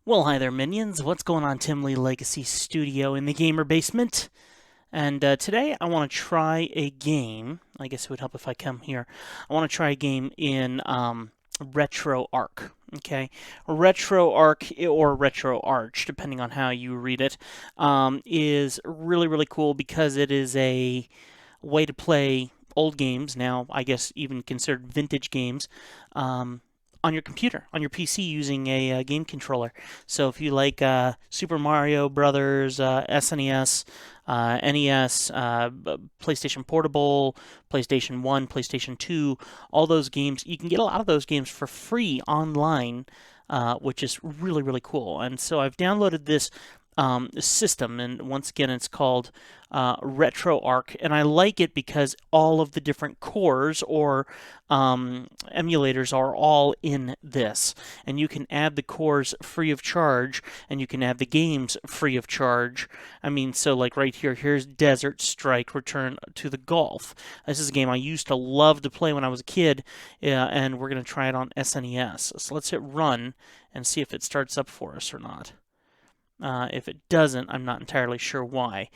Well, hi there, minions. What's going on? Tim Lee Legacy Studio in the gamer basement. And today I want to try a game. I guess it would help if I come here. I want to try a game in RetroArch. Okay, RetroArch or RetroArch, depending on how you read it, is really, really cool because it is a way to play old games, now I guess even considered vintage games, on your computer, on your PC using a game controller. So if you like Super Mario Brothers, SNES, NES, PlayStation Portable, PlayStation 1, PlayStation 2, all those games, you can get a lot of those games for free online, which is really, really cool. And so I've downloaded this system, and once again, it's called RetroArch, and I like it because all of the different cores or emulators are all in this, and you can add the cores free of charge, and you can add the games free of charge. I mean, so like right here, here's Desert Strike: Return to the Gulf. This is a game I used to love to play when I was a kid, and we're going to try it on SNES. So let's hit run and see if it starts up for us or not. If it doesn't, I'm not entirely sure why.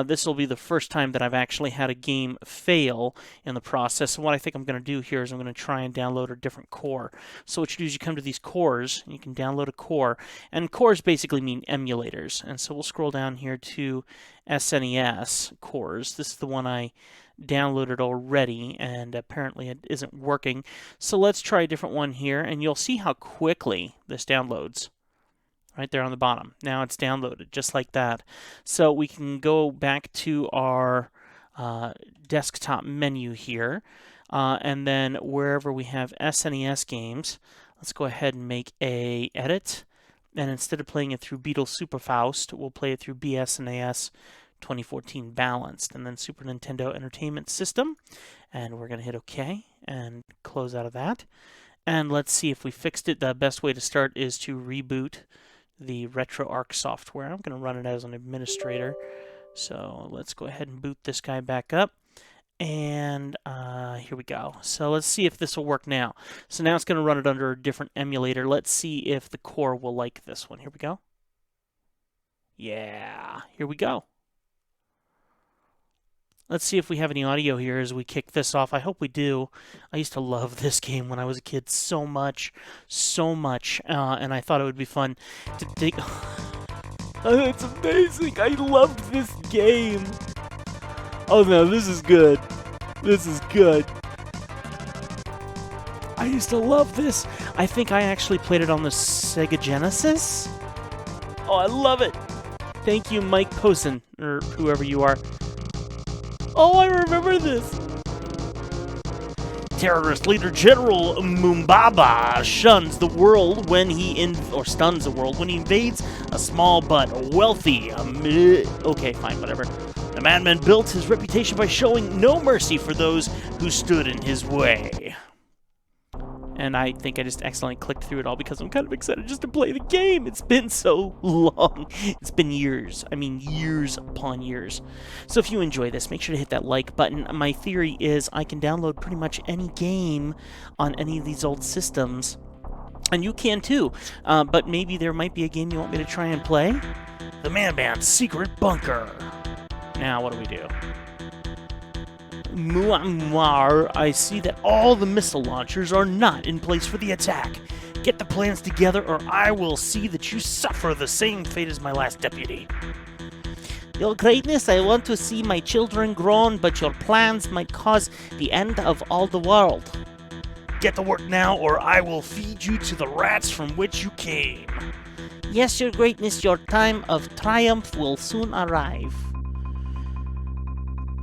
This will be the first time that I've actually had a game fail in the process. So what I think I'm going to do here is I'm going to try and download a different core. So what you do is you come to these cores, and you can download a core. And cores basically mean emulators. And so we'll scroll down here to SNES cores. This is the one I downloaded already, and apparently it isn't working. So let's try a different one here, and you'll see how quickly this downloads. Right there on the bottom. Now it's downloaded, just like that. So we can go back to our desktop menu here, and then wherever we have SNES games, let's go ahead and make a edit. And instead of playing it through Beetle Superfaust, we'll play it through BSNES 2014 Balanced, and then Super Nintendo Entertainment System. And we're going to hit OK and close out of that. And let's see if we fixed it. The best way to start is to reboot the RetroArch software. I'm going to run it as an administrator. So let's go ahead and boot this guy back up. And here we go. So let's see if this will work now. So now it's going to run it under a different emulator. Let's see if the core will like this one. Here we go. Yeah, here we go. Let's see if we have any audio here as we kick this off. I hope we do. I used to love this game when I was a kid so much, and I thought it would be fun to dig. Oh, it's amazing. I loved this game. Oh no, this is good. This is good. I used to love this. I think I actually played it on the Sega Genesis. Oh, I love it. Thank you, Mike Posen, or whoever you are. Oh, I remember this. Terrorist leader General Mumbaba shuns the world when he stuns the world when he invades a small but wealthy. Okay, fine, whatever. The madman built his reputation by showing no mercy for those who stood in his way. And I think I just accidentally clicked through it all because I'm kind of excited just to play the game. It's been so long. It's been years. I mean, years upon years. So if you enjoy this, make sure to hit that like button. My theory is I can download pretty much any game on any of these old systems. And you can too. But maybe there might be a game you want me to try and play. The Man Band's Secret Bunker. Now, what do we do? I see that all the missile launchers are not in place for the attack. Get the plans together or I will see that you suffer the same fate as my last deputy. Your Greatness, I want to see my children grown, but your plans might cause the end of all the world. Get to work now or I will feed you to the rats from which you came. Yes, Your Greatness, your time of triumph will soon arrive.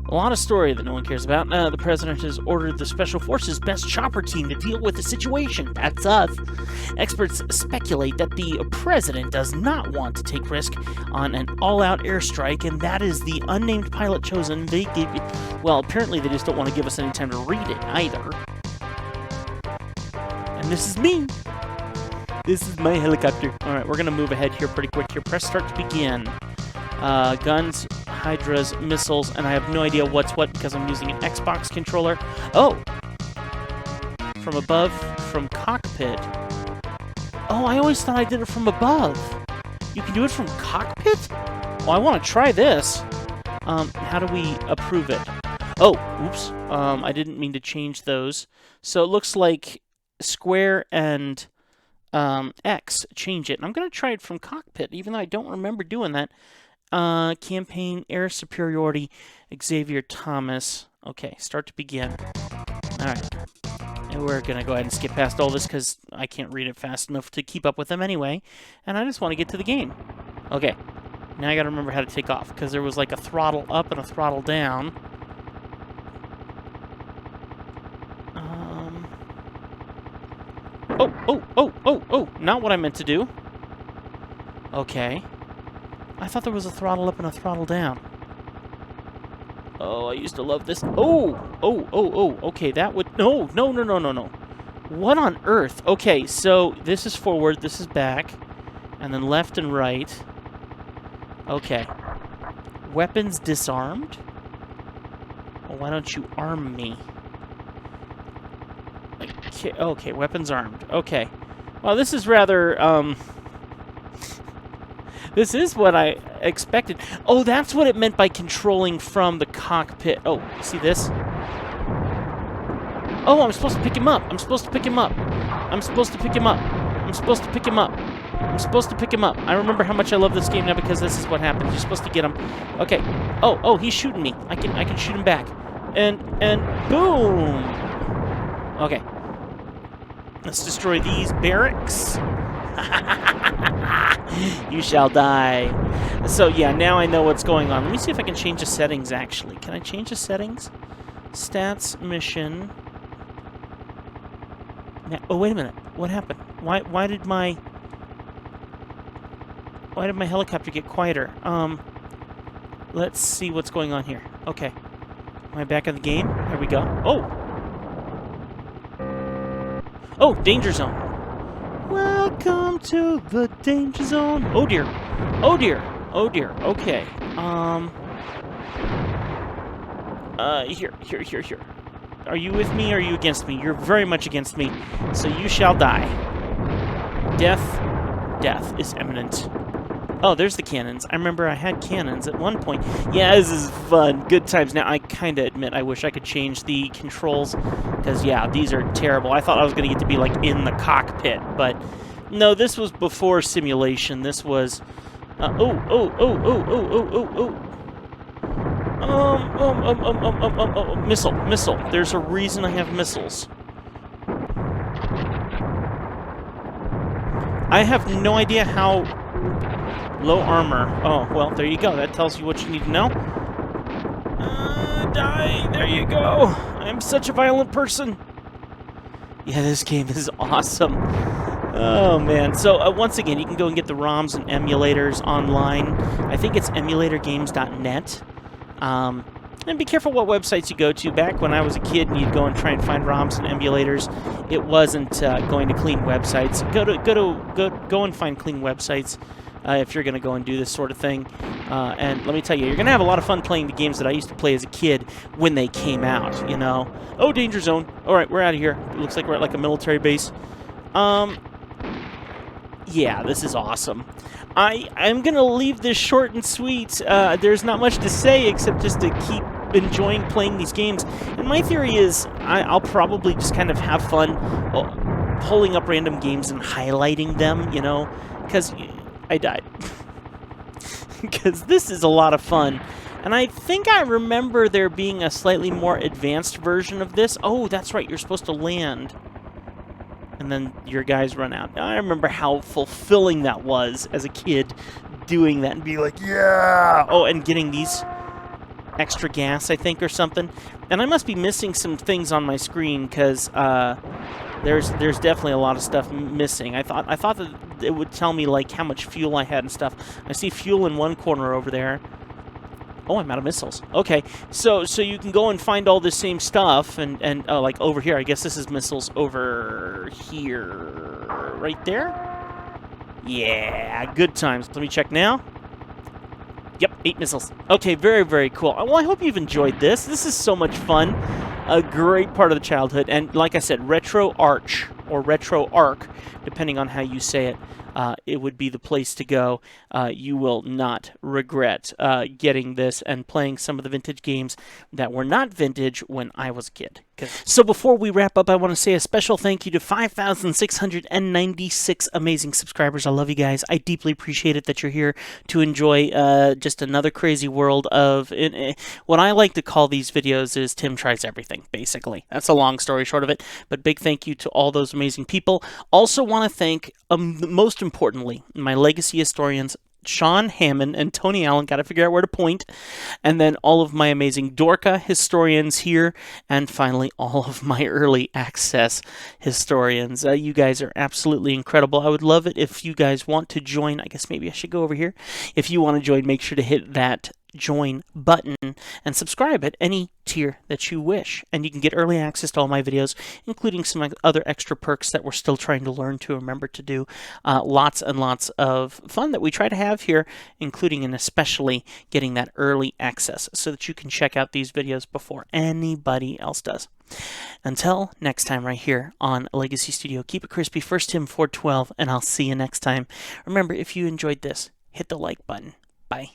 A lot of story that no one cares about. The president has ordered the Special Forces Best Chopper team to deal with the situation. That's us. Experts speculate that the president does not want to take risk on an all-out airstrike, and that is the unnamed pilot chosen. Well, apparently they just don't want to give us any time to read it either. And this is me. This is my helicopter. All right, we're going to move ahead here pretty quick here. Press start to begin. Guns, hydras, missiles, and I have no idea what's what because I'm using an Xbox controller. Oh! From above, from cockpit, Oh, I always thought I did it from above. You can do it from cockpit? Well, I want to try this. How do we approve it? Oh, oops. I didn't mean to change those. So it looks like square and X change it. And I'm going to try it from cockpit, even though I don't remember doing that. Campaign, air superiority, Xavier Thomas. Okay, start to begin. All right. And we're going to go ahead and skip past all this because I can't read it fast enough to keep up with them anyway. And I just want to get to the game. Okay. Now I got to remember how to take off because there was like a throttle up and a throttle down. Oh, not what I meant to do. Okay. I thought there was a throttle up and a throttle down. Oh, I used to love this. Oh, okay, that would... No. What on earth? Okay, so this is forward, this is back, and then left and right. Okay. Weapons disarmed? Well, why don't you arm me? Okay, weapons armed. Okay. Well, this is rather, this is what I expected. Oh, that's what it meant by controlling from the cockpit. Oh, see this? Oh, I'm supposed to pick him up. I'm supposed to pick him up. I'm supposed to pick him up. I'm supposed to pick him up. I'm supposed to pick him up. I remember how much I love this game now because this is what happens. You're supposed to get him. Okay. Oh, he's shooting me. I can shoot him back. And boom. Okay. Let's destroy these barracks. You shall die. So, yeah, now I know what's going on. Let me see if I can change the settings, actually. Can I change the settings? Stats, mission. Now, oh, wait a minute. What happened? Why did my helicopter get quieter? Let's see what's going on here. Okay. Am I back in the game? There we go. Oh, danger zone. Welcome to the danger zone. Oh dear. Okay. Here. Are you with me or are you against me? You're very much against me. So you shall die. Death is imminent. Oh, there's the cannons. I remember I had cannons at one point. Yeah, this is fun. Good times. Now, I kind of admit I wish I could change the controls, because, yeah, these are terrible. I thought I was going to get to be, like, in the cockpit, but no, this was before simulation. This was... Missile. There's a reason I have missiles. I have no idea how... Low armor. Oh, well, there you go. That tells you what you need to know. Die. There you go. I'm such a violent person. Yeah, this game is awesome. Oh, man. So, once again, you can go and get the ROMs and emulators online. I think it's emulatorgames.net. And be careful what websites you go to. Back when I was a kid and you'd go and try and find ROMs and emulators, it wasn't going to clean websites. Go and find clean websites. If you're going to go and do this sort of thing. And let me tell you, you're going to have a lot of fun playing the games that I used to play as a kid when they came out, you know. Oh, danger zone. All right, we're out of here. It looks like we're at like a military base. Yeah, this is awesome. I'm going to leave this short and sweet. There's not much to say except just to keep enjoying playing these games. And my theory is I'll probably just kind of have fun pulling up random games and highlighting them, you know, because... I died. Because this is a lot of fun. And I think I remember there being a slightly more advanced version of this. Oh, that's right. You're supposed to land. And then your guys run out. I remember how fulfilling that was as a kid, doing that and being like, yeah! Oh, and getting these extra gas, I think, or something. And I must be missing some things on my screen, because there's definitely a lot of stuff missing. I thought that it would tell me like how much fuel I had and stuff. I see fuel in one corner over there. Oh, I'm out of missiles. Okay, so you can go and find all this same stuff, and like over here. I guess this is missiles over here, right there. Yeah, good times. Let me check now. Yep, 8 missiles. Okay, very, very cool. Well, I hope you've enjoyed this. This is so much fun. A great part of the childhood. And like I said, RetroArch. or RetroArch, depending on how you say it. It would be the place to go. You will not regret getting this and playing some of the vintage games that were not vintage when I was a kid. So before we wrap up, I want to say a special thank you to 5,696 amazing subscribers. I love you guys. I deeply appreciate it that you're here to enjoy just another crazy world of... what I like to call these videos is Tim Tries Everything, basically. That's a long story short of it, but big thank you to all those amazing people. Also want to thank, most importantly, my legacy historians, Sean Hammond and Tony Allen, got to figure out where to point, and then all of my amazing Dorka historians here, and finally all of my early access historians. You guys are absolutely incredible. I would love it if you guys want to join. I guess maybe I should go over here. If you want to join, make sure to hit that join button and subscribe at any tier that you wish, and you can get early access to all my videos, including some other extra perks that we're still trying to learn to remember to do. Lots and lots of fun that we try to have here, including and especially getting that early access so that you can check out these videos before anybody else does. Until next time right here on Legacy Studio, keep it crispy. First Tim 412, and I'll see you next time. Remember, if you enjoyed this, hit the like button. Bye.